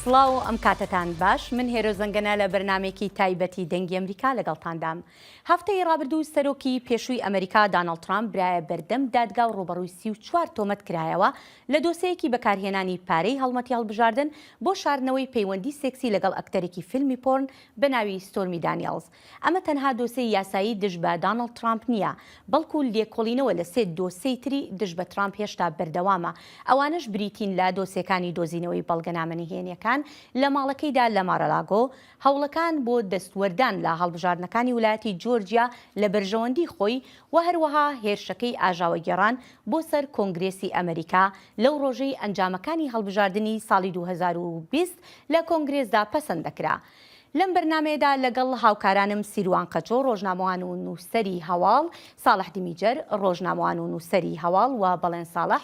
سڵاو ئەم کاتتان باش من هێرۆ زەنگەنە لە بەرنمێکی تایبەتی دەنگی ئەمریکا لەگەڵتاندام. هەفتەی ڕابردوو سەرۆکی پێشووی ئەمریکا داناڵد ترامپ برایە بەردەم دادگا و ڕۆبەڕووی 34 تۆمەت کرایەوە لە دۆسەیەکی بەکارهێنانی پارەی هەڵمەتی هەڵبژاردن بۆ شاردنەوەی پەیوەندی سێکسی لەگەڵ ئەکتەرێکی فیلمی پۆرن بە ناوی ستۆرمی دانیێلز. ئەمە تەنها دۆسەی یاسایی دژ بە داناڵد ترامپ نییە، بەڵکو لێکۆڵینەوە لە سێ دۆسەی تری دژ بە ترامپ هێشتا بەردەوامە. ئەوانش بریتین لە دۆسیەکانی دۆزینەوەی بەڵگەنامەنهێنیەکان لە ماڵەکەیدا لە مارەلاگۆ، هەوڵەکان بۆ دەستوەردان لە هەڵبژاردنەکانی ویلایەتی جۆرجیا لە بەرژەوەندی خۆی و هەروەها هێرشەکەی ئاژاوە گێڕان بۆ سەر کۆنگرێسی ئەمریکا لەو ڕۆژەی ئەنجامەکانی هەڵبژاردننی ساڵی 2020 لە کۆنگرێسدا پەسەند دەکرا. لەم بەرنمەیەدا لەگەڵ هاوکارانم سیروان قەچۆ ڕۆژنامەوان و نووسەری هەواڵ، ساڵح دیمیجەر ڕۆژنامەوان و نووسەری هەواڵ و بەڵێن ساڵح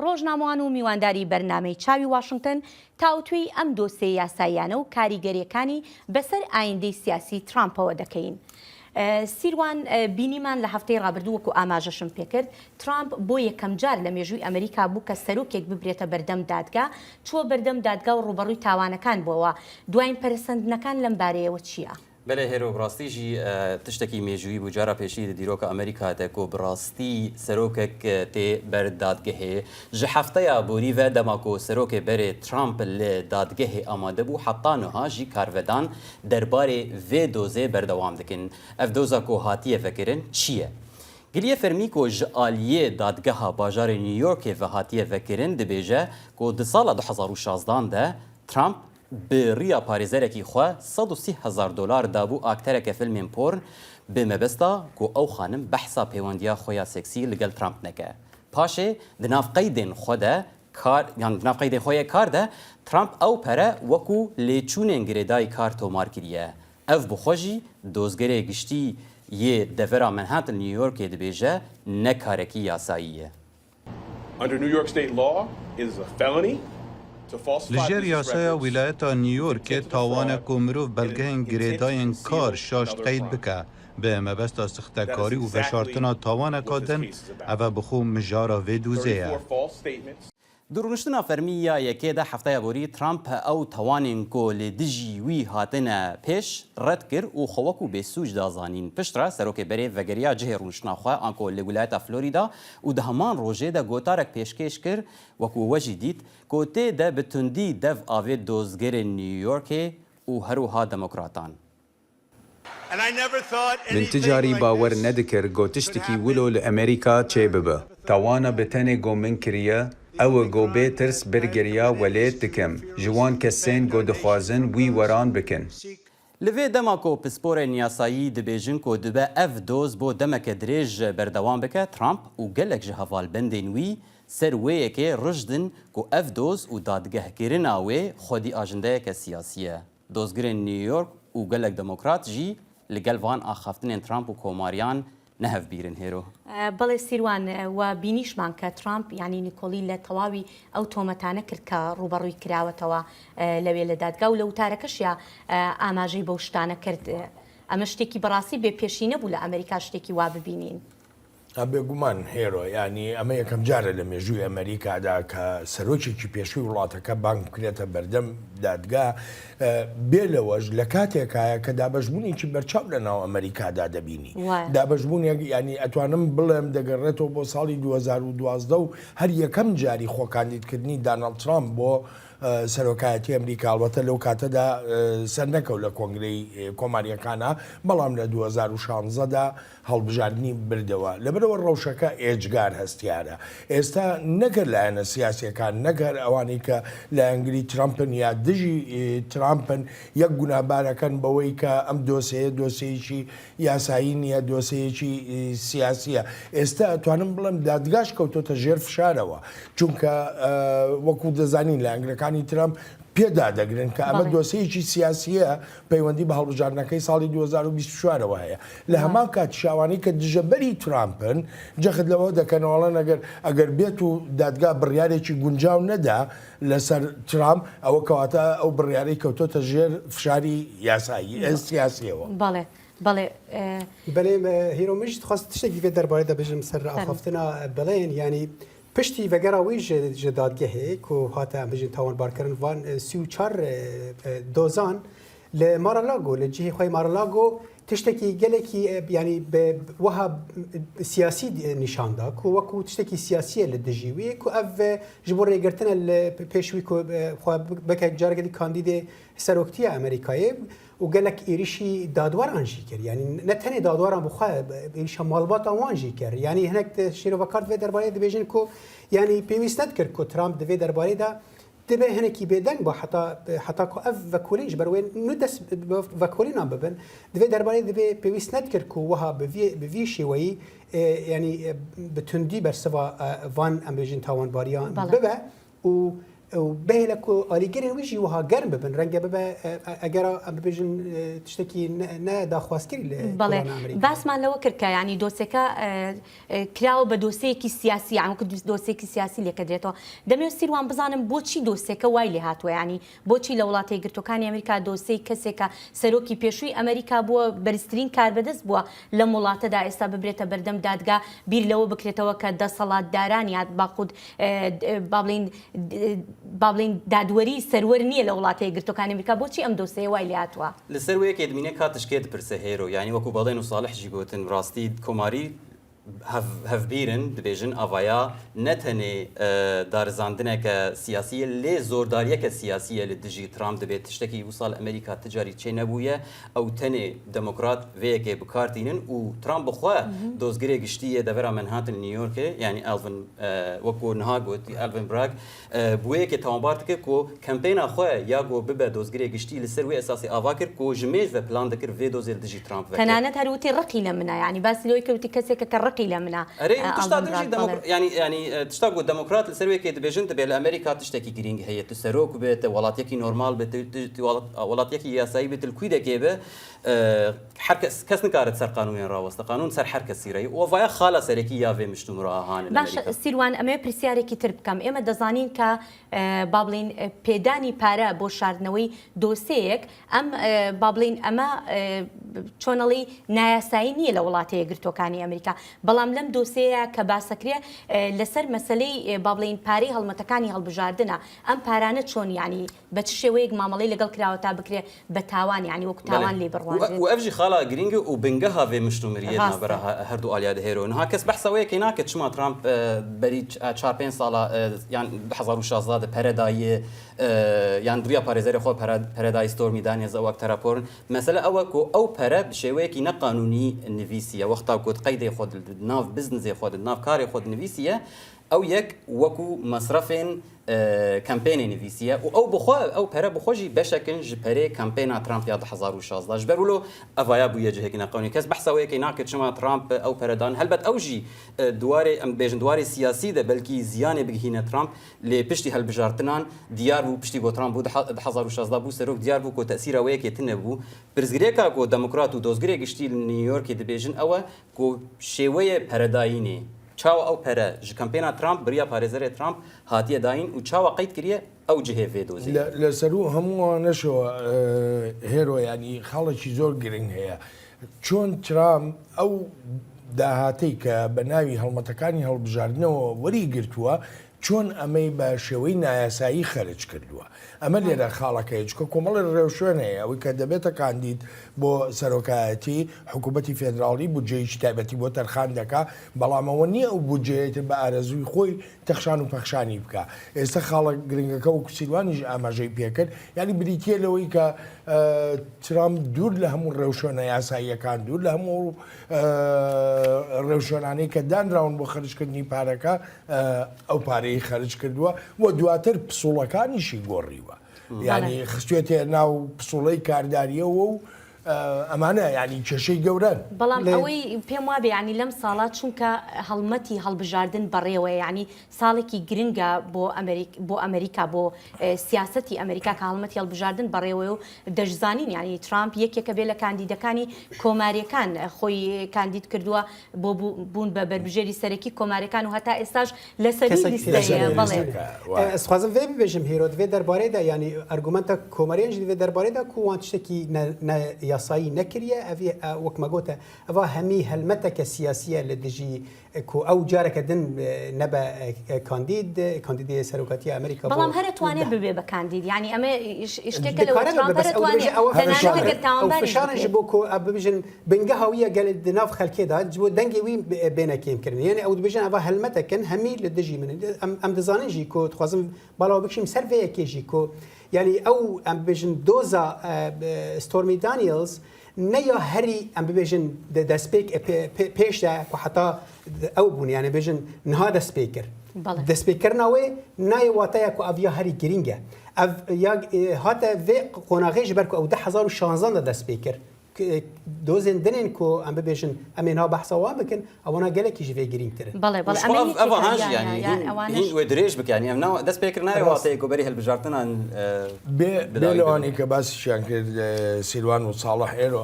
ڕۆژنامەوان و میوانداری بەرنامەی چاوی واشنگتن تاوتوی ئەم دۆسێ یاساییانە و کاریگەریەکانی بەسەر ئایندەی سیاسی ترامپەوە دەکەین. سیروان بینیمان لە هەفتەی ڕابردوو وەکو ئاماژەشم پێکرد ترامپ بۆ یەکەم جار لە مێژووی ئەمریکا بوو کە سەرۆکێک ببرێتە بەردەم دادگا، چووە بەردەم دادگا و ڕوبەڕووی تاوانەکان بۆەوە. دوایین پەرسەندنەکان لەم بارەیەوە چییە؟ بله هێرۆ بڕاستیژی تشتێکی مێژووی بوو جارە پێشی دیرۆکە ئەمریکا دەکۆ بڕاستی سەرۆکێک تێ بەر دادگەهەیە ji heftaya borî ve dema ku serokê berê Trump li dadgehê amade bû heta niha jî karvedan derbarê vê dozê berdewam dikin. Ev doza ku hatiye vekirin çi ye? Giliye fermî ku ji aliyê dadgeha bajarê New Yorkê ve hatiye vekirin dibêje ku di sala 2016 de Trump bi riya parêzerekî xwe $130,000 dabû aktereke filmên porn bi mebesta ku ew xanim behsa pêwendiya xwe ya seksî li gel Trump neke. Paşê di nav qeydên xwe de yan di nav qeydên xwe yê kar de Trump ew pere wekû lêçûnên girêdayî kar tomar kiriye. Ev bi xwe jî dozgerê giştî yê devera Manhattan New Yorkê dibêje ne karekî yasayî ye. Under New York state law, it is a felony. لەژێر یاسایە ویلایەتە نیویۆرکێ تاوانە کو مرۆڤ بەلگەهێن گرێدایەن کار شاشت قەید بکە بە مەبەستا سختەکاری و veşartina tawaneka din ev bixwe mijara vê dûzê ye. Duruştina fermiya yekê de heftaya borî Trump ew tawanên ku lê dijî wî hatine pêş red kir û xwe wekû bêsûc dazanîn. Piştre serokê berê vegeriya cihê rûniştina xwe an ku li wilayeta Florîda û di heman rojê de gotarek pêşkêş kir wekû we jî dît ku tê de bi tundî dev avê dozgerên New Yorkê û herwiha demokratan. من تجاري باور ندكر گو تشتكي ولو لأمريكا چه ببه توانا بتنه گو من كريا او گو بيترس برگريا وليت دكم جوان كسين گو دخوازن وي وران بكن لوی دما کو پسپورên yasayî dibêjin ku dibe ev doz bo demeke dirêj berdewam bike Trump û gelek ji hevalbendên wî ser wê yekê rijdin ku ev doz û dadgehkirina wê xwedî ajindeyeke siyasî ye. Dozgirên New York û gelek demokrat jî li gel van axaftinên Trump û komariyan nehevbîrin hêro. بەڵێ سیروان و بینیشمان کە ترامپ ینی نیکۆلی لە تەواوی ئەو تۆمەتانە کرد کە ڕوبەڕووی کراوەتەوە لەوێ لە دادگا و لە وتارەکەشیا ئاماژەی بەو شتانە کرد. ئەمە شتێکی بەڕاستی بێ پێشی نەبوو لە ئەمریکا شتێکی وا ببینین. بێگومان هێرۆ ینی ئەمە یەکەم جارە لە مێژووی ئەمریکادا کە سەرۆکێکی پێشووی وڵاتەکە بانک بکرێتە بەردەم دادگا بێ لەوەش لە کاتێکایە کە دابەشبوونێکی بەرچاو لە ناو ئەمریکادا دەبینی. دابەشبوونێک ینی ئەتوانم بڵێم دەگەڕێتەوە بۆ ساڵی 2012 و هەر یەکەم جاری خۆکاندیدکردنی داناڵد ترامپ بۆ سەرۆکایەتی ئەمریکا البەتە لەو کاتەدا سەر نەکەوت لە کۆنگرەی کۆماریەکانە بەڵام لە 2016دا هەڵبژاردننی بردەوە لەبەرەوە ڕەوشەکە ئێجگار هەستیارە. ئێستا نەگەر لایەنە سیاسیەکان نەگەر ئەوانەی کە لە ئەنگلی ترامپن یا دژی ترامپن یەک گونابارەکەن بەوەی کە ئەم دۆسەیە دۆسەیەکی یاسایی نیە دۆسەیەکی سیاسیە. ئێستا توانم بڵم دادگاش کەوتۆتە ژێر فشارەوە چونکە وەکو دەزانین لە ئەنگلەکانی ترامپ پێدا دەگرن کە ئەمە دۆسەیەکی سیاسیە پەیوەندی بە هەڵبژاردنەکەی ساڵی 2024ەوە هەیە. لە هەمان کات شاوانی کە دژەبەری ترامپن جەخت لەوە دەکەنەوەڵەن ئەگەر بێت و دادگا بڕیارێکی گونجاو نەدا لەسەر ترامپ ئەوە کەواتە ئەو بڕیارەی کەوتۆتە ژێر فشاری یاسایی سیاسیەوە. بەڵێ بەڵێ بەڵێ هیرۆ مشت خواست تشتێکی بێت دەربارەی دەبێژم سەر ئاخافتنا بڵێن ینی پشتی وگراوی جدادگهی که هاتا بجن تاوان بارکرن وان 34 دوزان لمارالاغو لجهه خوي مارالاغو تشتكي جلكي يعني بوها سياسي نشان داك وكو تشتكي سياسيه للدجيوي كو اف جبر يقرتنا البيشوي كو بك جارك دي كانديد سروكتي امريكاي وقال لك إيريشي دادوار أنجيكر يعني نتهني دادوار بخا إيريش مالبات أنجيكر يعني هناك شيرو فكرت في درباري دبيجن كو يعني بيميس نذكر كو ترامب دفي درباري دا تبه هناك بدن با حتى كو اف فاكولين جبروين ندس فاكولين عم ببن دفي درباري دفي بيميس نذكر كو وها بفي شوي يعني بتندي برسوا فان أمريكان تاوان باريان ببه وبهلكو أليجرين ويجي وها قرن ببن رنجة ببا أجرا بيجن تشتكي نا داخواس كري بله بس ما لو كركا يعني دوسكا كلاو بدوسيكي سياسي يعني ممكن دوسيكي سياسي اللي كدريتو دم يصير وان بزانم بوتشي دوسكا وايلي هاتو يعني بوتشي لولاتي قرتو كان أمريكا دوسي كسكا سروكي بيشوي أمريكا بو برسترين كاربدس بو لمولات دا إستا ببريتا بردم دادقا بير لو بكريتو كدا صلاة داران يعني باخد بابلين دادوري سرور نییە لە وڵاتی گرتوەکانی ئەمریکا بۆچی ئەم دۆسەیە وای لاتوە لەسەر وەیەکێ دمینێ کاتشکێت پرسە هێرۆ یعنی وەکو بەڵێن و ساڵحجی گوتن ڕاستی کۆماری هەفبیرن دەبێژن ئاڤایا نەتەنێ دارزاندنێکە سیاسیە لێ زۆرداریەکە سیاسیە لە دژی ترامپ دەبێت تشتێکی وساڵ ئەمریکا تجاری چێ نەبوویە ئەو تەنێ دەموکرات وەیەکێ بکارتینن و ترامپ بخوا دۆزگرێ گشتیە دەبەرە منهاتن نیویۆرکێ یعنی ئەلڤن وەکو نها گوتی ئەلڤن براگ بووەیەکێ تاوانبار کرد کۆ کەمپێنا خۆ یا گۆ ببە دۆزگرێ گشتی لەسەر وێ ئەساسی ئاوا کرد کۆ ژمێژ بە پلان دەکرد وێ دۆزێ دژی ترامپ تەنانەت هەروتی ڕقی لە منە یعنی باسی لۆی کەوتی کەسێکە کە ڕقی لە منە يعني تشتاق الديمقراط لسروي كي دبيجن تبي الامريكا تشتكي جرينج هي تسروك بيت ولاتيكي نورمال بيت ولاتيكي ياساي بيت الكويده كيبه حركه كاس نكارت سر قانون راوست قانون سر حركه سيري وفايا خاله سركي يافي مشتمرا هان باش سيروان امي بريسياري تربكم اما دزانين ك بابلين بيداني بارا بو شاردنوي دوسيك ام بابلين اما چۆنەڵی نایاسایی لە وڵاتی یەکگرتووەکانی ئەمریکا بەڵام لەم دۆسەیە کە باسەکرێ لەسەر مەسەلەی با بڵێین پارەی هەڵمەتەکانی هەڵبژاردنە ئەم پارانە چۆن یعنی بە چ شێوەیەک مامەڵەی لەگەڵ کراوە تا بکرێ بە تاوان یعنی وەکو تاوان لێ بڕوازێت و ئەفژی خاڵا گرینگە و بنگەها وێ مشتومریە نابەرە هەردوو ئالیا دەهێرەوە نها کەس بەحسەوەیەکی ناکرد چما ترامپ بەری 4-5 ساڵە یان 2016 پەرەدایە یان دویا پارێزەری خۆ پەرەدای ستۆرمی دانێزە وەک تەراپۆرن مەسەلە ئەوە کۆ ئەو پەرە بشێوەیەکی نەقانونی نویسیە وەختا کۆت قەیدەی خۆت ناو بزنسێ خۆت ناو کاری خۆت نویسیە ئەو یەک وەکو مەسرەفێن کەمپێنی نویسیە و ئەو بخوا ئەو پەرە بخۆشی بەشەکن ji پەرێ کەمپێنا ترامپ یا 2016 ji ber wilo evaya bûye cihekî neqanûnî kes behsa wêkê nake çima Trump ew peredan helbet ew jî duwarê em bêjin duwarê siyasî de belkî ziyanê bigihîne Trump lê piştî helbijartinan diyar bû piştî got Trump bû 2016 bû serok diyar bû ku tesîra wêkê tune bû pirzgirêka ku demokrat û dozgirê giştî li New Yorkê dibêjin ew e ku şêweyê peredayînê çawa ew pere ji kampêna Trump biriya parêzerê Trump hatiye dayîn û çawa qeyd kiriye ew cihê vê dozî لە سەرو هەموو نەشەوە هێرۆ ینی خاڵێکی زۆر گرنگ هەیە چۆن ترامپ ئەو داهاتەی کە بە ناوی هەڵمەتەکانی هەڵبژاردنەوە وەری گرتووە چۆن ئەمەی بە شێوەی نایاسایی خەرج کردووە ئەمە لێرە خاڵەکەی چکە کۆمەڵی ڕێوشوێن هەیە ئەوەی کە دەبێتە کاندید بۆ سەرۆکایەتی حکوومەتی فێدراڵی بودجەیەکی تایبەتی بۆ تەرخان دەکا بەڵامەوە نییە ئەو بودجەیەتر بە ئارەزووی خۆی تەخشان و پەخشانی بکە ئێستا خاڵە گرنگەکە و کوسیروانیش ئاماژەی پێکرد ینی بریتە لەوەی کە ترامپ دوور لە هەموو ڕێوشێنە یاساییەکان دوور لە هەموو ڕێوشێنانەی کە دانراون بۆ خەرجکردنی پارەکە ئەو پارەی خەرج کردووە و دواتر پسوڵەکانیشی گۆڕیوە ینی خستوێتێ ناو پسوڵەی کارداریەوە و ئەمانە ینی کێشەی گەورەن بەڵام ئەوەی پێم وابێ ینی لەم ساڵات چونکە هەڵمەتی هەڵبژاردن بەڕێوە ینی ساڵێکی گرنگە بۆ ئەمریکا بۆ سیاسەتی ئەمریکا کە هەڵمەتی هەڵبژاردن بەڕێوە و دەشزانین ینی ترامپ یەکێکە بێ لە کاندیدەکانی کۆماریەکان خۆی کاندید کردووە بۆ بوون بە بەربژێری سەرەکی کۆماریەکان و هەتا ئێستاش لەسەری لیستەیە بەڵێ ئەسخوازم وێ ببێژم هێرۆ دوێ دەربارەیدا ینی ئەرگومەنتە کۆمەریەنج دوێ دەربارەیدا کووان تشتێکی یاسایی نکریه وەک مەگوتە ئەوە هەمی هەلمەتێکە سیاسیە لە دژی ئەو جارێکە دن نەبە کاندیدی سەرۆکەتی ئەمریکا بەڵام هەر توانێت ببێ بە کاندید یعنی ئەمە شتێکە لە ترامپ هەر توانێت فشارش بۆ ببژن بنگە هاویە گەل ناو خەلکێدا بۆ دەنگی وی بێنەکەیمکردن یعنی ئەو دبژن ئەوە هەلمەتەکەن هەمی لە دژی من ئەم دەزاننیژی کۆ دخوازم باڵاو بکشیم سەرڤەیەکێژی کۆ یعنی ئەو ئەم ببێژن دۆزا ستۆرمی دانیێلز نەیا هەری ئەم ببێژن دەستپێک پێشدا و حتا ئەو بوون یانە بێژن نها دەستپێ کرد دەستپێکردنەوەی نایە واتەیە و ئەڤیا هەری گرینگە هاتە vê قۆناغێ ji ber ku ew 2016 de dest pê kir dozên dinên ku em bibêjin em ê niha behsa wan bikin ewana gelekî ji vê girîngtir in. هین وێ درێژ بک ینی ئەم دەست پێکرد نایە واتەیە و بەری هەلبژارتنان بێ لەوانەی کە باسییان کرد سیروان و ساڵح ئێرۆ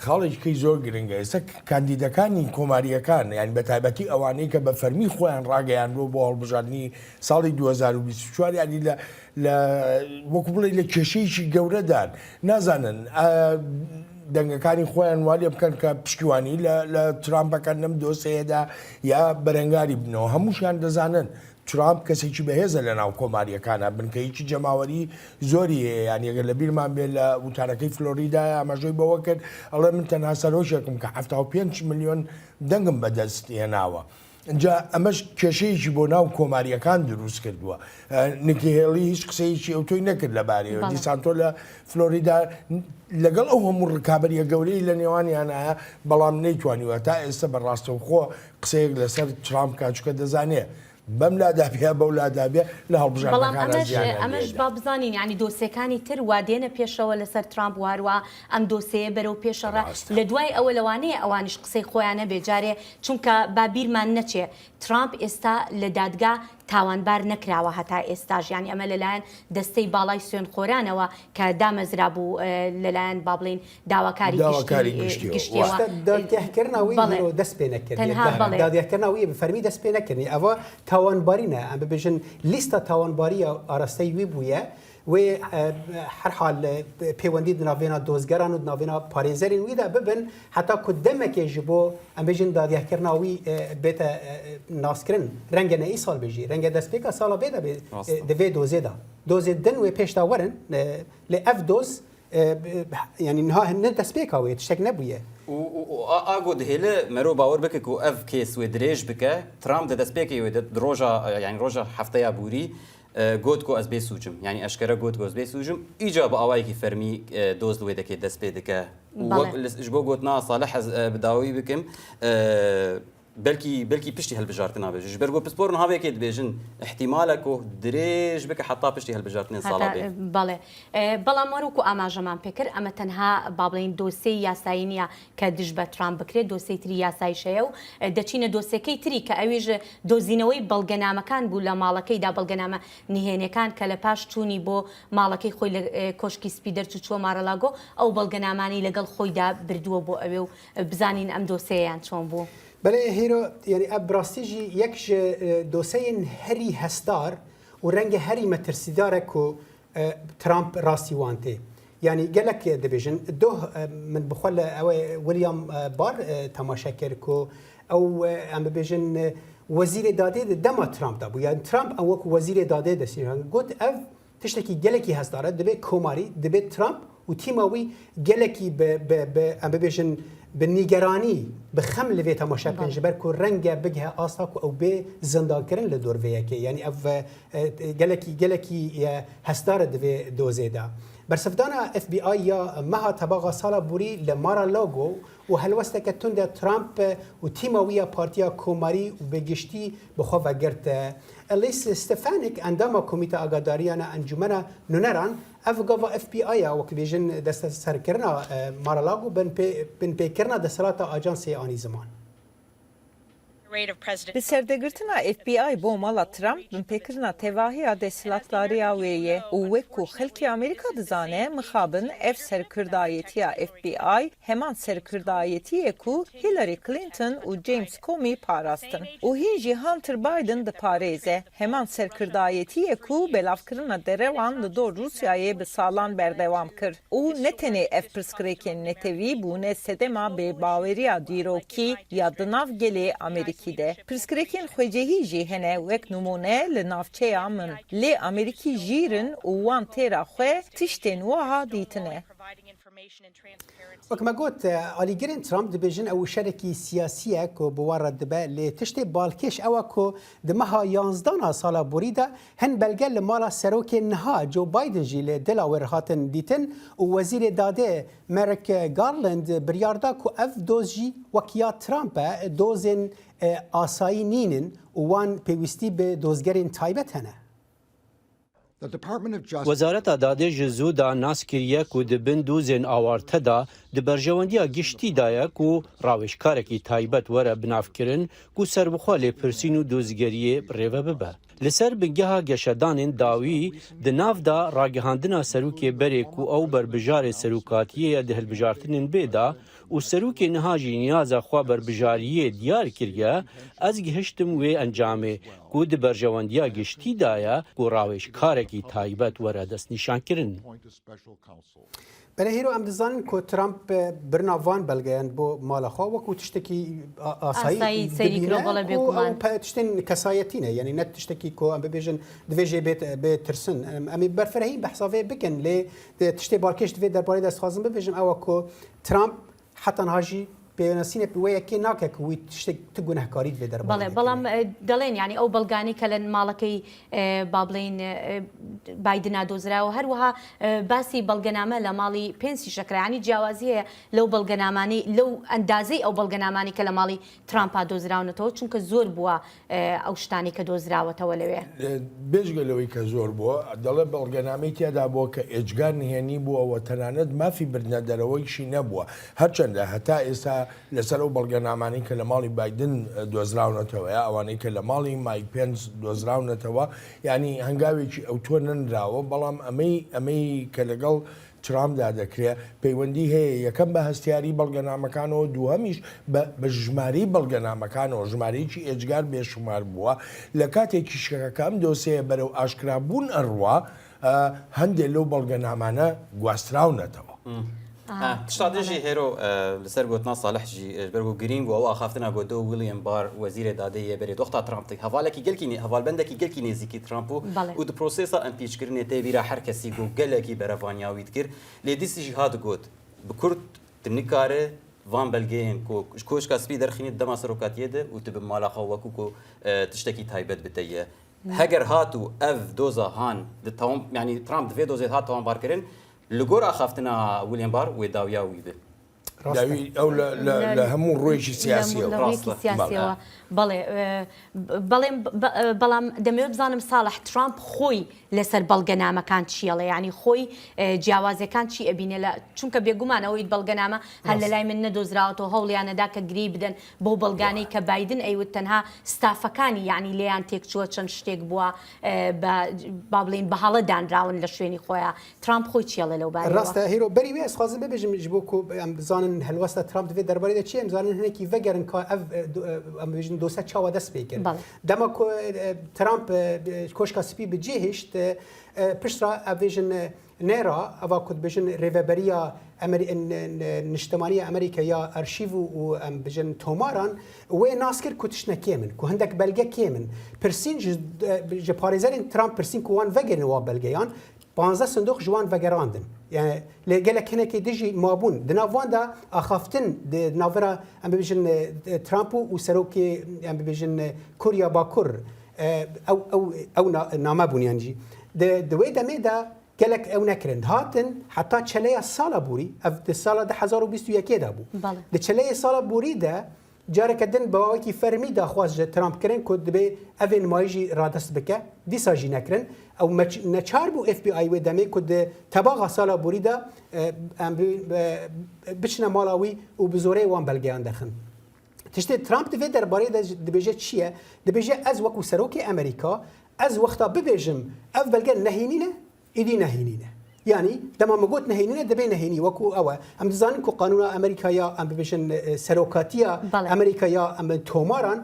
خاڵێکی زۆر گرنگە ئێستا کاندیدەکانی کۆماریەکان یان بە تایبەتی ئەوانەی کە بە فەرمی خۆیان ڕاگەیانرۆ بۆ هەڵبژاردننی ساڵی 2024 ینی لە وەکو بڵێ لە کێشەیەکی گەورەدان نازانن دەنگەکانی خۆیان والێ بکەن کە پشتیوانی لە ترامپەکان لەم دۆسەیەدا یا بەرەنگاری بنەوە هەمووشیان دەزانن ترامپ کەسێکی بەهێزە لە ناو کۆماریەکانە بنکەیکی جەماوەری زۆری هەیە یان ئەگەر لە بیرمان بێت لە وتارەکەی فلۆریدا ئاماژەی بەوە کرد ئەڵێ من تەنها سەرۆژێکم کە 75 ملیۆن دەنگم بەدەست هێناوە. اینجا ئەمەش کێشەیەکی بۆ ناو کۆماریەکان دروست کردووە نیکی هێڵی هیچ قسەیەکی ئەو تۆی نەکرد لەبارەیەوە دیسانتۆ لە فلۆریدا لەگەڵ ئەو هەموو ڕکابەریە گەورەی لە نێوانیانە بەڵام نەیتوانیوە تا ئێستا بەڕاستەوخۆ قسەیەک لەسەر ترامپ کاچکە دەزانێت بەم لادابێ بەو لادابێ لە هەڵبژاردنەکان ئەمەش با بزانین ینی دۆسیەکانی تر وا دێنە پێشەوە لەسەر ترامپ واروە ئەم دۆسەیە بەرەو پێشەڕە لە دوای ئەوە لەوانەیە ئەوانش قسەی خۆیانە بێجارێ چونکە بابیرمان نەچێ ترامپ ئێستا لە دادگا تاوانبار نەکراوە هەتا ئێستاژ ینی ئەمە لەلایەن دەستەی باڵای سوێن خۆرانەوە کە دامەزرا بوو لەلایەن با بڵین داواکاری دادگاهکردنەوەی دەست پێ نەکرد دادگاهکردنەوەی بەفەرمی دەست پێ نەکردنی ئەوە تاوانبارینە ئەم ببێژن لیستە تاوانباریە ئاراستەی وی بووە وێ هەرحال پەیوەندی ناوێنە دۆزگەران و ناوێنە پارێزەرین ویدا ببن هەتا کو دەمێکێ ji بۆ ئەم بێژن دادگاهکردنەوەی بێتە ناسکردن ڕەنگە نە ئیساڵ بێژی ڕەنگە دەستپێکە ساڵە بێدا دەبێ دۆزێدا دۆزێ دن وێ پێشتا وەرن لێ ئەف دۆز ینی نها هەنە دەستپێکاوێ شتێک نەبووە ئاگۆ دهێلە مەرۆ باوەڕ بکە و ئەف کێس وێ درێژ بکە ترامپ دەستپێکی وێ ڕۆژە یانی ڕۆژە هەفتەیە بوری گوت کو از بی سوجم یعنی اشکرا گوت کو از بی سوجم ایجاب آوایی کی فرمی دوز دویده که دست پیدا که جبو گوت نا صالح از بداوی بکم بلکی پشتی هالبجارتنا بيجي جبرجو بسبور نها بيك بيجن احتمالك دريج بك حتى پشتی هالبجارتنا صالح بله بلا مروكو اما جمان فكر اما تنها بابلين دوسي ياساينيا كدجبه ترامب بكري دوسي تري ياساي شيو دچين دوسي كي تري كاويج دوزينوي بلغنامه كان بولا مالكي دا بلغنامه نهينه كان كلپاش چوني بو مالكي خوي كوشكي سبيدر چو مارلاگو او بلغناماني لگل خوي دا بردو بو او بزانين ام دوسيان چون بو بله هیرو یعنی ابراستیجی یک دوسین هری هستار و رنگ هری مترسیداره که ترامپ راستی وانته یعنی گلک دبیجن دو من بخول او ویلیام بار تماشا کرد که او ام ببیجن وزیر داده دم ترامپ دابو یعنی ترامپ او وزیر داده دستیران گفت اف تشتکی گلکی هستاره دبی کوماری دبی ترامپ و تیماوی گلکی به ام ببیجن بالنيجراني بخم اللي فيها تماشا كان جبر كو رنجا بجها اصاك او بي زندان كرن لدور فياكي يعني اف جلكي هستار دفي دوزيدا برسفدانا اف بي اي يا مها تبغى صاله بوري لمارا لوجو وهلوسته كتوند ترامب وتيماويا بارتيا كوماري وبجشتي بخو فجرت اليس ستيفانيك عندما كوميتا اغاداريانا انجمنا نونران افغاوا اف بي اي وكبيجن دست سركرنا مارا لوجو بن بيكرنا دسلاتا اجانسي اني زمان Li serdegirtina FBI bo mala Trump bin pêkirina tevahiya desthilatkariya wê ye û wekû xelkê Amerîka dizane mixabin ev serkirdayetiya FBI heman serkirdayetiyê ku Hillary Clinton û James Comey parastin. û hîn jî Hunter Biden diparêze heman serkirdayetiyê ku belavkirina derewan li dor Rusyayê bi salan berdewam kir. û ne tenê ev pirsgirêkên netewî bûne sedema bêbaweriya dîrokî ya di nav gelê Amerîkî de. Pirsgirêkên xwecehî jî hene wek numune li navçeya min. Lê Amerîkî jîrin û wan têra xwe tiştên wiha dîtine. وەکمە گوت ئالیگرên Trump dibêjin ew şerekî siyasî ku bi wan re dibe lê tiştê balkêş ew ku di meha 11 sala borî de hin belge li mala serokê niha Joe Biden jî lê Delaware hatin dîtin û wezîrê dadê Merrick Garland biryar ku ev doz jî wekiya Trump e dozên asayî nînin û wan pêwîstî bi dozgerên taybet hene. وەزارەتا دادێ ji zû da nas kiriye ku di bin dûzên awarte da di berjewendiya giştî daye ku rawêjkarekî taybet were binavkirin ku serbixwe lêpirsîn û dozgeriyê rêve bibe. Li ser bingeha geşedanên dawî di nav da ragihandina serokê berê ku ew berbijarê serokatiyê di hilbijartinên bê da û serokê niha jî niyaza xwe berbijariyê diyar kiriye, ez gihiştim wê encamê ku di berjewendiya giştî daye ku rawêjkarekî taybet were destnîşankirin. Belê hîro em dizanin ku Trump birina van belgeyan bo mala xwe wekû tiştekî asayî tiştên kesayetî ne yanî net tiştekî ku em bibêjin divê jê bêtirsin. Em ê berfirehîn behsa vê bikin lê tiştê balkêş divê derbarê destxwazin bibêjin ew ku Trump hetan hajî پێوەناسینە وەیەکێ ناکە کە وی تشتێک ت گونەهکاری لێ دەربڕێت. بەڵێ بەڵام دەڵێن ینی ئەو بەڵگانی کە لە ماڵەکەی با بڵێن بایدنا دۆزراوە هەروەها باسی بەڵگەنامە لە ماڵی پێنسی شەکرانی جیاوازی هەیە لەو بەڵگەنامانی لەو ئەندازەی ئەو بەڵگەنامانی کە لە ماڵی ترامپا دۆزراونەتەوە چونکە زۆر بووە ئەو شتانی کە دۆزراوەتەوە لەوێ. بێژگەلەوەی کە زۆر بووە دەڵێ بەڵگەنامەی تیادا بووە کە ئێجگار نهێنی بووەوە تەنانەت مافی برنە دەرەوەیشی نەبووە هەرچەندە هەتا ئێستا لەسەر ئەو بەڵگەنامانی کە لە ماڵی بایدن دۆزراونەتەوە یا ئەوانەی کە لە ماڵی مایک پێنس دۆزراونەتەوە ینی هەنگاوێکی ئەو تۆ نەنراوە بەڵام ئەمەی کە لەگەڵ ترامدا دەکرێت پەیوەندی هەیە یەکەم بە هەستیاری بەڵگەنامەکانەوە دووهەمیش بە ژماری بەڵگەنامەکانەوە ژمارەیەکی ئێجگار بێشمار بووە لە کاتێکی شەکەکەم دۆسەیە بەرەو ئاشکرابوون ئەڕوا هەندێک لەو بەڵگەنامانە گواستراونەتەوە. تشتادێژی هێرۆ لەسەر گوتنا ساڵحجی بەرگو گرین بووە ئەو ئاخافتنا بۆ دۆ ویلیام بار وەزیرە دادەیە بەرێ دۆختا ترامپی هەواڵێکی گەلکی هەواڵبەندێکی گەلکی نێزیکی ترامپ و د پرۆسێسا ئەمپیچکردنێ تێبیرا هەر کەسی گو گەلێکی بەرەڤانیاویت کرد لێ دیسیژی هاتگوت بە کورد تنیکارێ وان بەلگەیەن کۆشکا سپی دەرخینێت دەما سەرۆکاتیەدە و تب ماڵاخە وەکو و تشتێکی تایبەت بتەیە هەگەر هات و ئەv دۆزە هاان ینی ترامپ دەوێ دۆزێت هات تاوان بارکردن لەگۆر ئاخافتنا ویلیام بار وێ داویاوی بێ ئەو لە هەموو ڕۆیشی سیاسیەوە بەڵێ بەڵام دەمەوێت بزانم ساڵح ترامپ خۆی لەسەر بەڵگەنامەکان چیەڵێ ینی خۆی جیاوازەکان چی ئەبینێ لە چونکە بێگومانەوەی بەڵگەنامە هەر لە لای من نەدۆزراوەتەوە هەوڵیانەدا کە گری بدەن بۆ بەڵگانەی کە بایدن ئەیوت تەنها ستافەکانی ینی لێیان تێکچووە چەند شتێک بووە با بڵین بەهاڵە دانراون لە شوێنی خۆیان ترامپ خۆی چیەڵێ لەو بارەوە ڕاستە هیرۆ بەری وێ ئەسخوازم ببێژم بۆ ئەم بزانن هەلوەستە ترامپ دەوێت دەربارەی چی ئەمزانن هەنێکی ڤەگەرن ئەم بێژن دۆسە چاوە دەست پێ کرد دەما ترامپ کۆشکا سپی بجێهێشت پشترا ئەڤێژن نێرا ئەوا کود بێژن ڕێڤەبەریە نیشتمانیە ئەمریکا یا ئەرشیڤ و ئەم بژن تۆماران وێ ناسکرد کو تشتە کێ من کو هەندێک بەلگە کێ من پرسین ji parêzerên Trump pirsin ku wan vegerin wa belgeyan 15 صندوق جوان vegerandin yani lê gelek hinekê dijî mabûn di nav wan da axaftin di navbera em bibêjin Trump û serokê em bibêjin Kurya Bakur ew namebûn yan jî di wê demê de gelek ew nekirin hatin heta çeleya sala borî ev di sala 2021 da bû di çeleyê sala borî de careke din bawekî fermî daxwaz ji Trump kirin ku dibe evên nmayî jî radest bike dîsa jî nekirin ew neçar bû FBI wê demê ku di tebaxa sala borî de em biçine mala wî û bi zorê wan belgeyan dexin تشتي ترامب دفي درباري دبيجه تشيه دبيجه از وكو سروكي امريكا از وقتا ببيجم اف بلغ نهينينا ايدي نهينينا يعني دما مقوت نهينينا دبي نهيني وكو اوا ام دزانن كو قانون امريكا يا ام ببيجن سروكاتيا امريكا يا ام توماران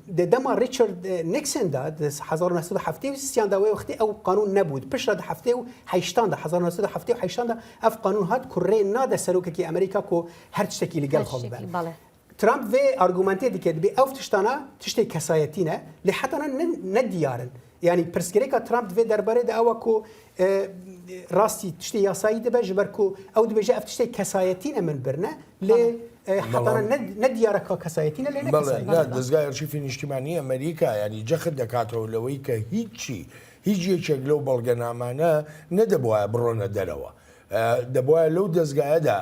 دما ريتشارد نيكسون دا 1970 دا وقتی او قانون نبود بشرد هفته و 8 دا 1970 و 8 دا اف قانون هات كوري نادا سروكي امريكا كو هر تشتكي لقال خو ترامب في ارغومنتي دي كدبي او تشتي كسايتينا لحتى نديارن يعني برسكريكا ترامب في درباره دا اوكو راستي تشتي ياساي دبا جبركو او دبا جاء تشتي كسايتينا من برنا ل حتى نديارك كسايتينا لنا لا دزغاير شوفي اجتماعي امريكا يعني جخد دكاتره لويك هيجي شغلو بلغنامانا ندبوا برونا دروا دەبواە لەو دەستگایەدا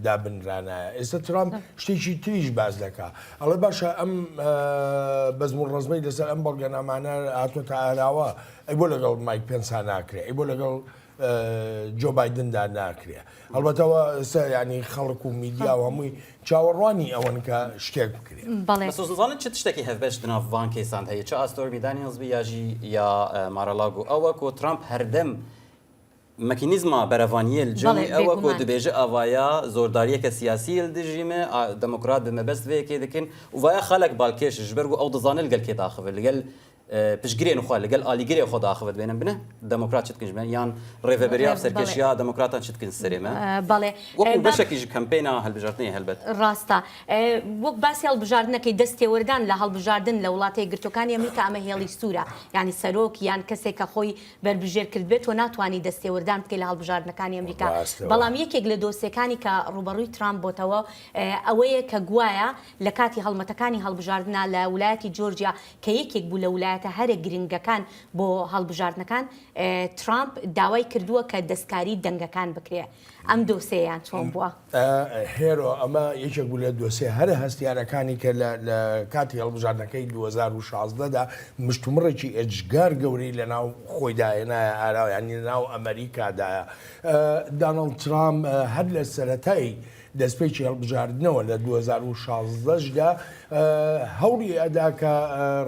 دابنرانە ئێستا ترامپ شتێکی تریش باز دەکا ئەڵێ باشە ئەم بەزمون ڕزمەی لەسەر ئەم بەڵگەنامانە هاتوۆتە ئاراوە ئەی بۆ لەگەڵ مایک پێنسا ناکرێ ئەی بۆ لەگەڵ جۆ بایدندا ناکرێ هەڵبەتەوە ئێستا ینی خەڵک و میدیا و هەمووی چاوەڕوانی ئەوەن کە شتێک بکرێ بەسوزانت چ تشتێکی هەفبەش دناو وان کەیساند هەیە چ ئاستۆرمی دانیێلزبی یاژی یا مارەلاگو ئەوە کۆ ترامپ هەردەم مەکینیزما بەرەڤانیە الجەمی ئەوە کۆ دەبێژە ئاڤایە زۆرداریەکە سیاسی دژیمە دەموکرات بمەبەست وەیەکێ دەکەن و وایە خەڵک باڵکێشش ژبەر و ئەو دەزانە لەگەڵ کێ داخەوێت لەگەڵ پشتگیرێن خوا لەگەڵ ئالیگرێ خۆ داخەوێت بێنن بنە دەموکرات چت کنژمە یان ڕێڤەبەریا سەرکێشیە دەموکراتان چت کن سەرێمە بەڵێ وەکو بەشێکیش کەمپێنە هەڵبژاردننی هەلبەت ڕاستە وەک باسی هەڵبژاردنەکەی دەستێوەردان لە هەڵبژاردن لە وڵاتی گرتوەکانی ئەمریکا ئەمە هێڵی سوورە یعنی سەرۆک یان کەسێک کە خۆی بربژێر کرد بێت و ناتوانانی دەستێوەردان بکەی لە هەڵبژاردنەکانی ئەمریکا بەڵام یەکێک لە دۆسیەکانی کە ڕوبەڕووی ترامپ بۆتەوە ئەوەیە کە گوایە لە کاتی هەڵمەتەکانی هەڵبژاردنە لە ویلایەتی جۆرجیا کە یەکێک بوو لە ویلایەتە هەرێ گرنگەکان بۆ هەڵبژاردنەکان ترامپ داوای کردووە کە دەستکاری دەنگەکان بکرێ ئەم دۆسەیان چۆن بووە هێرۆ ئەمە یەکێک بوو لە دۆسێ هەرە هەستیارەکانی کە لە کاتی هەڵبژاردنەکەی 2016دا مشتومڕێکی ئەجگار گەورەی لە ناو خۆیداهێنایە ئاراویانی لە ناو ئەمریکادایە دانەڵد ترامپ هەر لە سەرەتایی دەستپێکی هەڵبژاردنەوە لە 2016دا هەوڵی ئەدا کە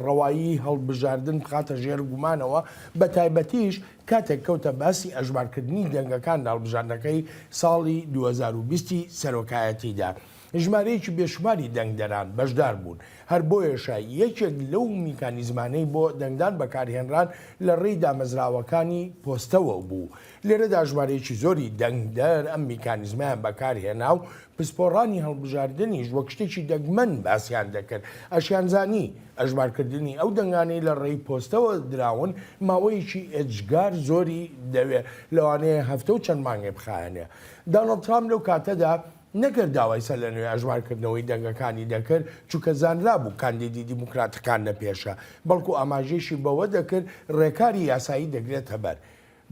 ڕەوایی هەڵبژاردن بخاتە ژێر گومانەوە بە تایبەتیش کاتێک کەوتە باسی ئەژمارکردنی دەنگەکان هەڵبژاردنەکەی ساڵی 2020 سەرۆکایەتیدا ژمارەیەکی بێشماری دەنگدەران بەشدار بوون هەر بۆیەشە یەکێک لەو میکانیزمانەی بۆ دەنگدان بەکارهێنران لە ڕێی دامەزراوەکانی پۆستەوە بوو لێرەدا ژمارەیەکی زۆری دەنگدەر ئەم میکانیزمایان بەکارهێنا و پسپۆڕانی هەڵبژاردننیش وەک شتێکی دەگمەن باسییان دەکرد ئەشیانزانی ئەژمارکردنی ئەو دەنگانەی لە ڕێی پۆستەوە دراون ماوەیەکی ئەجگار زۆری دەوێت لەوانەیە هەفتە و چەند مانگێ بخایەنێ دانەڵد ترامپ لەو کاتەدا نەکرد داوای سەر لە نوێ ئەژمارکردنەوەی دەنگەکانی دەکرد چونکە زانرا بوو کاندیدی دیموکراتەکان نەپێشە بەڵکو ئاماژێشی بەوە دەکرد ڕێکاری یاسایی دەگرێتە بەر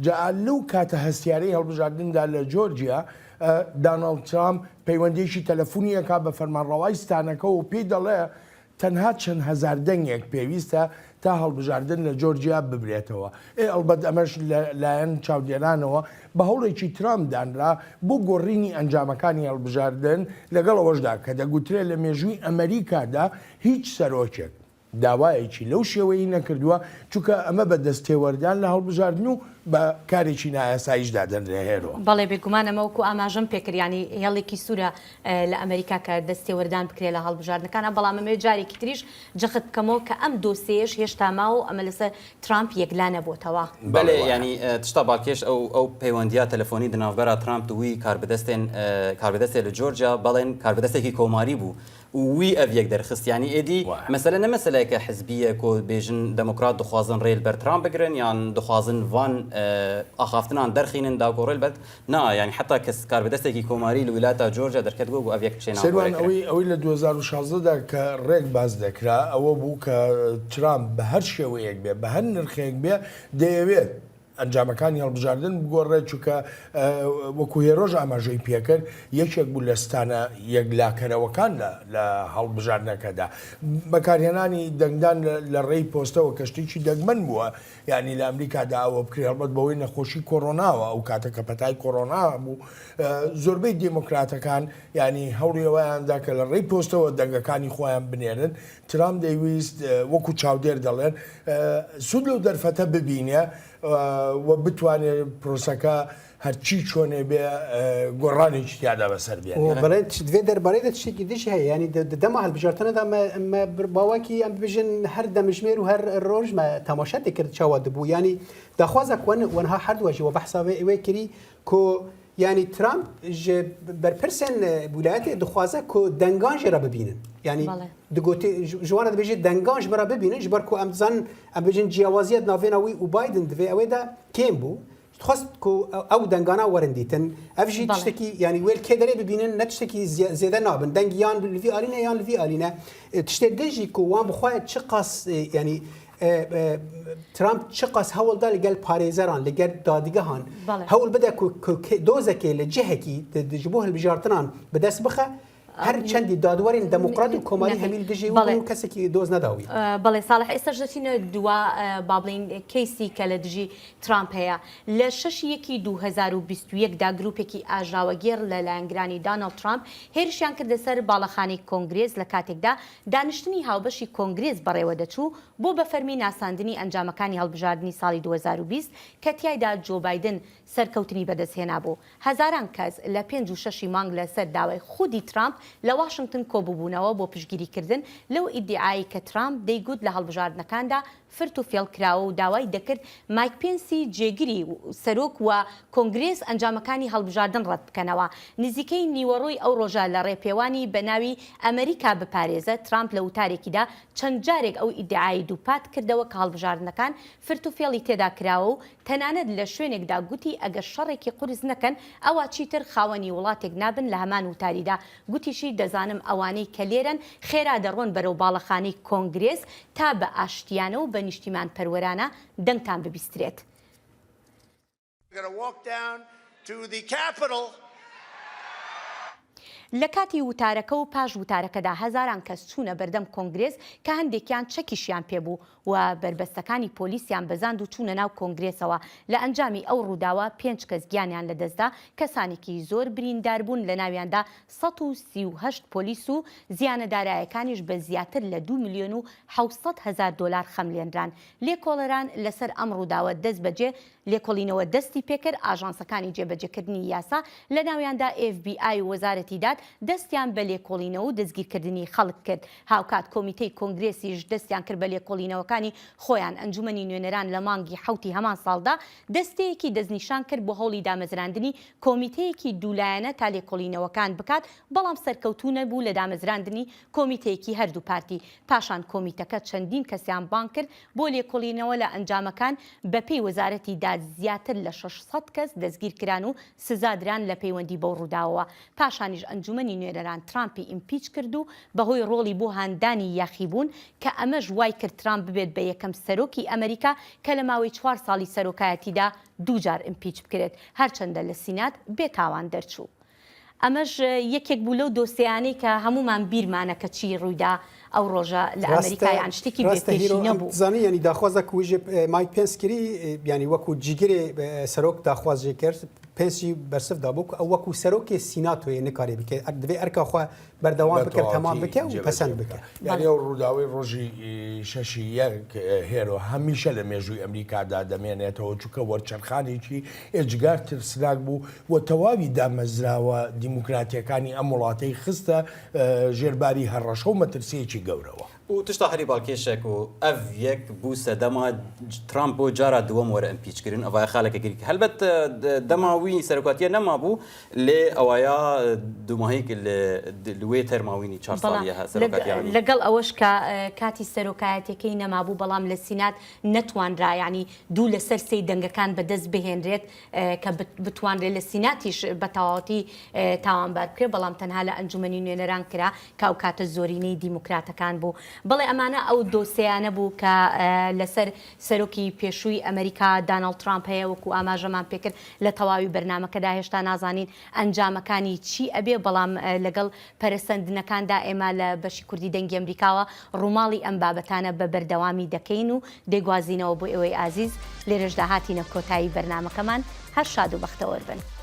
جا لەو کاتە هەستیارەی هەڵبژاردندا لە جۆرجیا دانەڵد ترامپ پەیوەندیشی تەلەفۆنیەکە بە فەرمانڕەوای ستانەکە و پێی دەڵێ تەنها چەند هەزار دەنگێک پێویستە تا هەڵبژاردن لە جۆرجیا ببرێتەوە ئەلبەت ئەمەش لایەن چاودێرانەوە بە هەوڵێکی ترامپ دانرا بۆ گۆڕینی ئەنجامەکانی هەڵبژاردن لەگەڵەوەشدا کە دەگوترێت لە مێژووی ئەمریکادا هیچ سەرۆکێک داوایەکی لەو شێوەیە نەکردووە چونکە ئەمە بە دەستێوەردان لە هەڵبژاردن و بە کارێکی نایاساییشدا دەنرێهێرەوە بەڵێ بێگومانەمە وەکو ئاماژەم پێکردیانی هێڵێکی سوورە لە ئەمریکا کە دەستێوەردان بکرێت لە هەڵبژاردنەکانە بەڵام ئەمێ جارێکی تریش جەخت بکەمەوە کە ئەم دۆسێش هێشتا ماوە ئەمە لەسەر ترامپ یەکلا نەبووتەوە بەڵێ ینی تشتا باڵکێش ئەو پەیوەندیە تەلەفۆنی دناوبەرە ترامپ دوی کاربەدەستێ لە جۆرجیا بەڵێن کاربەدەستێکی کۆماری بوو وی ئەڤەک دەرخستیانی ئێدی مەسەلە نە مەسەلەیەکە حزبیە کۆ بێژن دەموکرات دخوازن ڕێل بەر ترامپ بگرن یان دخوازن وان ئاخافتنان دەرخینن داگۆڕێل بەت نا ینی حتا کەس کاربەدەستێکی کۆماری لە ویلایەتە جۆرجیا دەرکەت بوو ئەڤەک سێوان ئەوەی لە 2016دا کە ڕێک باز دەکرا ئەوە بوو کە ترامپ بە هەر شێوەیەک بێ بە هەر نرخێک بێ دەیەوێت ئەنجامەکانی هەڵبژاردن بگۆڕێت چونکە وەکو هێرۆژ ئاماژەی پێکرد یەکێک بوو لە ستانە یەکلاکەرەوەکان لە هەڵبژاردنەکەدا بەکارهێنانی دەنگدان لە ڕێی پۆستەوە کەشتێکی دەگمەن بووە یعنی لە ئەمریکادا ئەوە بکرێ هەڵبەت بەوەی نەخۆشی کۆڕۆناوە ئەو کاتەکە پەتای کۆڕۆنا بوو زۆربەی دیموکراتەکان ینی هەوڵیەوەیاندا کە لە ڕێی پۆستەوە دەنگەکانی خۆیان بنێرن ترامپ دەیویست وەکو چاودێر دەڵێن سود لەو دەرفەتە ببینێ و بتوانێت پرۆسەکە هەرچی چۆنێ بێ گۆڕانێکی تیادا بەسەر بێن بەڵێ دوێ دەربارەی دەشتێکی دیش هەیە ینی دەما هەڵبژارتنەدا باوەکی ئەم بژن هەر دەمژمێر و هەر ڕۆژمە تەماشا دەکرد چاوە دەبوو ینی داخوازە وەنها هەردووەژەوە بەحساوێ ئەوەی کردی کۆ ینی ترامپ بەرپرسن ویلایەتی دخوازە کۆ دەنگان ژێرە ببینن ینی ژوانە دەبێژێت دەنگانش بەرە ببینن ژ بەر کۆ ئەمزان ئەم بژن جیاوازیەت ناوێنەوەی و بایدن دەوێ ئەوێدا کێم بوو خواست ئەو دەنگانە وەرندیتن ئەفژی تشتێکی ینی وێل کێ دەرێ ببینن نە تشتێکی زێدە نابن دەنگیان لڤی ئالینە یان لڤی ئالینە تشتێک دەژی کۆ وان بخوایە چ قاس ینی ترامپ چ قاس هەوڵدا لەگەل پارێزەران لەگەر دادگەهان هەوڵ بدە دۆزەکێ لە جهێکی ji بۆ هەڵبژارتنان بەدەست بخە هەر چەندی دادوەرین دەموقرات و کۆماری هەمیل دژی و کەسێکی دۆز نەداوی بەڵێ ساڵح ئێستاش دەچینە دووە با بڵین کەیسی کە لە دژی ترامپ هەیە لە 6/1/2021دا گروپێکی ئاژاوەگێر لە لایەنگرانی دانالد ترامپ هێرشیان کردە سەر باڵەخانەی کۆنگرێز لە کاتێکدا دانیشتنی هاوبەشی کۆنگرێز بەڕێوە دەچوو بۆ بە فەرمی ناساندنی ئەنجامەکانی هەڵبژاردننی ساڵی 2020 کە تیایدا جۆ بایدن سەرکەوتنی بەدەستهێنا بوو هەزاران کەس لە 5 و 6 مانگ لەسەر داوای خودی ترامپ لە واشنگتن کۆبووبوونەوە بۆ پشگیریکردن لەو ئیدعایی کە ترامپ دەیگوت لە هەڵبژاردنەکاندا فرت و فێڵکراوە و داوای دەکرد مایک پێنسی جێگیری سەرۆک و کۆنگرێس ئەنجامەکانی هەڵبژاردن ڕەت بکەنەوە نزیکەی نیوەڕۆی ئەو ڕۆژە لە ڕێپێوانی بەناوی ئەمریکا بپارێزە ترامپ لە وتارێکیدا چەند جارێک ئەو ئیدعایی دووپات کردەوە کە هەڵبژاردنەکان فرت و فێڵی تێدا کراوە و تەنانەت لە شوێنێکدا گوتی ئەگەر شەڕێکی قورس نەکەن ئەوە چیتر خاوەنی وڵاتێک نابن لە هەمان وتاریدا گوتیشی دەزانم ئەوانەی کە لێرن خێرا دەڕۆن بەرەو باڵەخانەی کۆنگرێس تا بە ئاشتیانە و بە نیشتیمان پەروەرانە دەنگتان ببیسترێت. لە کاتی وتارەکە و پاش وتارەکەدا هەزاران کەس چوونە بەردەم کۆنگرێز کە هەندێکیان چەکیشیان پێبوو و بربەستەکانی پۆلیسیان بەزاند و چوونە ناو کۆنگرێسەوە لە ئەنجامی ئەو ڕووداوە 5 کەس گیانیان لەدەستدا کەسانێکی زۆر بریندار بوون لە ناویاندا 138 پۆلیس و زیانەدارایەکانیش بە زیاتر لە 2,700,000 دۆلار خەملێنران لێکۆڵەران لەسەر ئەم ڕووداوە دەست بەجێ لێکۆڵینەوە دەستی پێکرد ئاژانسەکانی جێبەجێکردنی یاسا لە ناویاندا FBI و وەزارەتی داد دەستیان بە لێکۆڵینەوە و دەستگیرکردنی خەڵک کرد هاوکات کۆمیتەی کۆنگرێسیش دەستیان کرد بە لێکۆڵینەوەکانی خۆیان ئەنجومەنی نوێنەران لە مانگی حوتی هەمان ساڵدا دەستەیەکی دەستنیشان کرد بۆ هەوڵی دامەزراندنی کۆمیتەیەکی دوولایەنە تا لێکۆڵینەوەکان بکات بەڵام سەرکەوتوو نەبوو لە دامەزراندنی کۆمیتەیەکی هەردوو پارتی پاشان کۆمیتەکە چەندین کەسیان بان کرد بۆ لێکۆڵینەوە لە ئەنجامەکان بە پێی وەزارەتی داد زیاتر لە 600 کەس دەستگیرکران و سزادران لە پەیوەندی بەو ڕووداوەوە پاشانیش ئەنجومەنی نوێنەران ترامپی ئیمپیچ کرد و بەهۆی ڕۆڵی بۆ هاندانی یاخیبوون کە ئەمەش وای کرد ترامپ ببێت بە یەکەم سەرۆکی ئەمریکا کە لە ماوەی 4 ساڵی سەرۆکایەتیدا دووجار ئیمپیچ بکرێت هەرچەندە لە سینات بێتاوان دەرچوو. ئەمەش یەکێک بوو لەو دۆسیانەی کە هەمومان بیرمانەکە چی ڕوویدا ئەو ڕۆژە لە ئەمریکایان شتێکی بێپێشی نەبوو زانی ینی داخوازە کوژێ مایک پێنسکری ینی وەکو جیگرێ سەرۆک داخوازێ کرد پێنسی بەرسفدا بوو ئەو وەکو سەرۆکی سیناتۆیە نکاری بکە دەبێ ئەرکەخوا بەردەوام بکرد تەمام بکە و پەسەند بکە یعنی ئەو ڕووداوی ڕۆژی 6 هێرۆ هەمیشە لە مێژووی ئەمریکادا دەمێنێتەوە چووکە وەرچەرخانێکی ئێجگار ترسناک بوو و تەواوی دامەزراوە دیموکراتیەکانی ئەم وڵاتەی خستە ژێرباری هەڕەشە و مەترسیەکی گەورەوە. و تشتا هەری باڵکێشێک و ئەڤ یەک بوو سەدەما ترامپ بۆ جارە دووەم وەرە ئەمپیچکردن ئەوە خاڵێکەگەری هەلبەت دەماوی سەرۆکاتیە نەمابوو لێ ئەوەیە دوماهەیەک لێ تەرماوینی 4 ساڵیە سەرۆکاتیانی لەگەڵ ئەوەش کە کاتی سەرۆکایەتەکەی نەمابوو بەڵام لە سینات نەتوانرا ینی دوو لەسەر سەی دەنگەکان بەدەست بهێنرێت کە بتوانرێت لە سیناتیش بە تەواوەتی تاوانبار بکرێت بەڵام تەنها لە ئەنجومەنی نوێنەران کرا کە ئەو کاتە زۆرینەی دیموکراتەکان بوو بەڵێ ئەمانە ئەو دۆسیانە بوو کە لەسەر سەرۆکی پێشووی ئەمریکا داناڵد ترامپ هەیە وەکو ئاماژەمان پێکرد لە تەواوی بەرنامەکەدا هێشتا نازانین ئەنجامەکانی چی ئەبێ بەڵام لەگەڵ پەرستەندنەکاندا ئێمە لە بەشی کوردی دەنگی ئەمریکاوە ڕووماڵی ئەم بابەتانە بە بەردەوامی دەکەین و دەیگوازینەوە بۆ ئێوەی ئازیز لێرەشدا هاتینە کۆتایی بەرنامەکەمان هەر شاد و بەختەوەر بن.